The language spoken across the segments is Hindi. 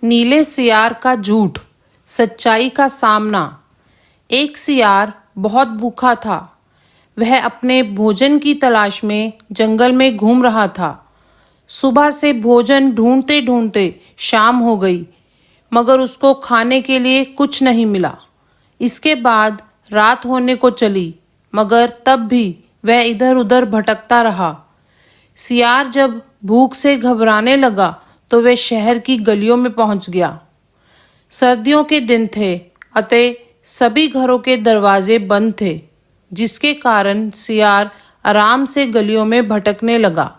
नीले सियार का झूठ, सच्चाई का सामना। एक सियार बहुत भूखा था। वह अपने भोजन की तलाश में जंगल में घूम रहा था। सुबह से भोजन ढूंढते ढूंढते शाम हो गई, मगर उसको खाने के लिए कुछ नहीं मिला। इसके बाद रात होने को चली, मगर तब भी वह इधर उधर भटकता रहा। सियार जब भूख से घबराने लगा तो वह शहर की गलियों में पहुंच गया। सर्दियों के दिन थे, अतः सभी घरों के दरवाजे बंद थे, जिसके कारण सियार आराम से गलियों में भटकने लगा।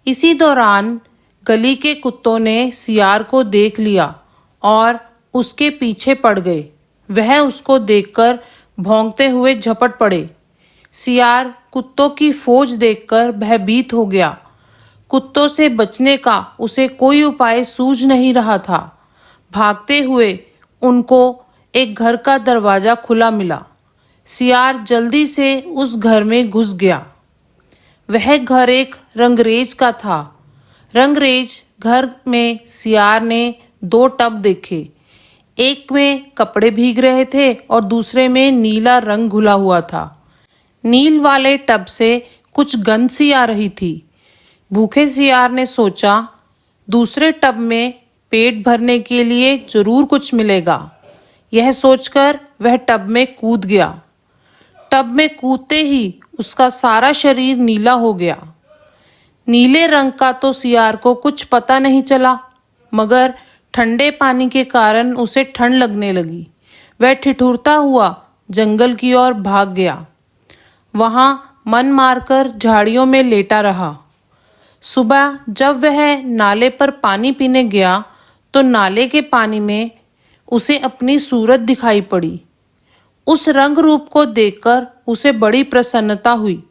इसी दौरान गली के कुत्तों ने सियार को देख लिया और उसके पीछे पड़ गए। वह उसको देखकर भौंकते हुए झपट पड़े। सियार कुत्तों की फौज देखकर भयभीत हो गया। कुत्तों से बचने का उसे कोई उपाय सूझ नहीं रहा था। भागते हुए उनको एक घर का दरवाजा खुला मिला। सियार जल्दी से उस घर में घुस गया। वह घर एक रंगरेज का था। रंगरेज घर में सियार ने 2 टब देखे। एक में कपड़े भीग रहे थे और दूसरे में नीला रंग घुला हुआ था। नील वाले टब से कुछ गंध सी आ रही थी। भूखे सियार ने सोचा, दूसरे टब में पेट भरने के लिए जरूर कुछ मिलेगा। यह सोचकर वह टब में कूद गया। टब में कूदते ही उसका सारा शरीर नीला हो गया। नीले रंग का तो सियार को कुछ पता नहीं चला, मगर ठंडे पानी के कारण उसे ठंड लगने लगी। वह ठिठुरता हुआ जंगल की ओर भाग गया। वहां मन मारकर झाड़ियों में लेटा रहा। सुबह जब वह नाले पर पानी पीने गया तो नाले के पानी में उसे अपनी सूरत दिखाई पड़ी। उस रंग रूप को देखकर उसे बड़ी प्रसन्नता हुई।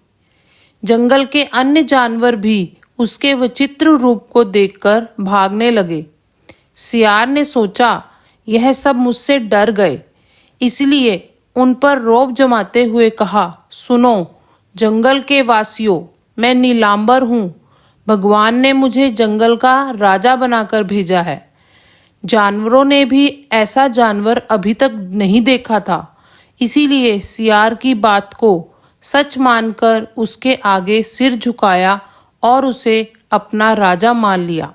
जंगल के अन्य जानवर भी उसके विचित्र रूप को देखकर भागने लगे। सियार ने सोचा, यह सब मुझसे डर गए, इसलिए उन पर रौब जमाते हुए कहा, सुनो जंगल के वासियों, मैं नीलांबर हूँ। भगवान ने मुझे जंगल का राजा बनाकर भेजा है। जानवरों ने भी ऐसा जानवर अभी तक नहीं देखा था, इसीलिए सियार की बात को सच मानकर उसके आगे सिर झुकाया और उसे अपना राजा मान लिया।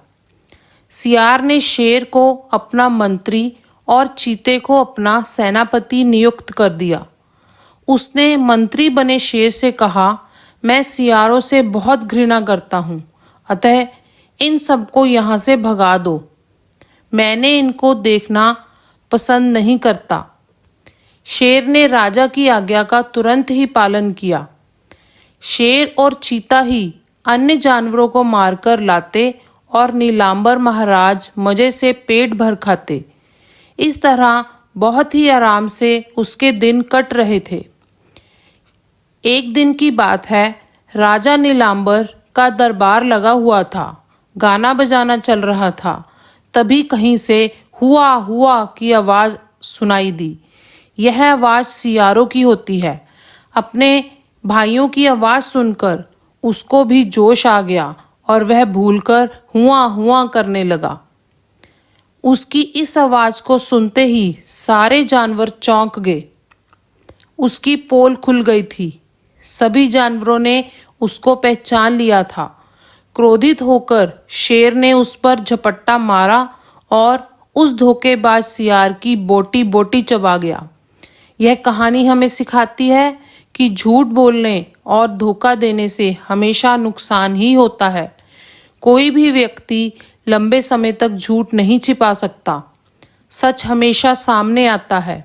सियार ने शेर को अपना मंत्री और चीते को अपना सेनापति नियुक्त कर दिया। उसने मंत्री बने शेर से कहा, मैं सियारों से बहुत घृणा करता हूँ, अतः इन सबको यहाँ से भगा दो। मैंने इनको देखना पसंद नहीं करता। शेर ने राजा की आज्ञा का तुरंत ही पालन किया। शेर और चीता ही अन्य जानवरों को मारकर लाते और नीलांबर महाराज मजे से पेट भर खाते। इस तरह बहुत ही आराम से उसके दिन कट रहे थे। एक दिन की बात है, राजा नीलांबर का दरबार लगा हुआ था। गाना बजाना चल रहा था। तभी कहीं से हुआ हुआ की आवाज सुनाई दी। यह आवाज सियारों की होती है। अपने भाइयों की आवाज सुनकर उसको भी जोश आ गया और वह भूलकर हुआ हुआ करने लगा। उसकी इस आवाज को सुनते ही सारे जानवर चौंक गए। उसकी पोल खुल गई थी। सभी जानवरों ने उसको पहचान लिया था। क्रोधित होकर शेर ने उस पर झपट्टा मारा और उस धोखेबाज सियार की बोटी बोटी चबा गया। यह कहानी हमें सिखाती है कि झूठ बोलने और धोखा देने से हमेशा नुकसान ही होता है। कोई भी व्यक्ति लंबे समय तक झूठ नहीं छिपा सकता। सच हमेशा सामने आता है।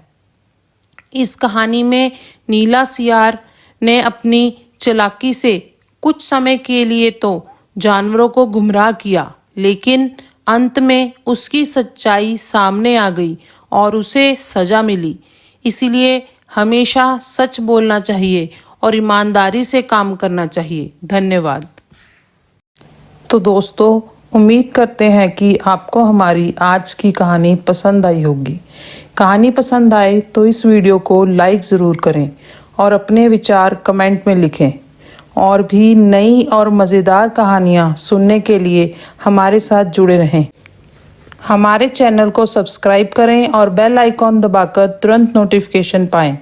इस कहानी में नीला सियार ने अपनी चालाकी से कुछ समय के लिए तो जानवरों को गुमराह किया, लेकिन अंत में उसकी सच्चाई सामने आ गई और उसे सजा मिली। इसीलिए हमेशा सच बोलना चाहिए और ईमानदारी से काम करना चाहिए। धन्यवाद। तो दोस्तों, उम्मीद करते हैं कि आपको हमारी आज की कहानी पसंद आई होगी। कहानी पसंद आए तो इस वीडियो को लाइक ज़रूर करें और अपने विचार कमेंट में लिखें। और भी नई और मज़ेदार कहानियाँ सुनने के लिए हमारे साथ जुड़े रहें। हमारे चैनल को सब्सक्राइब करें और बेल आइकॉन दबाकर तुरंत नोटिफिकेशन पाएं।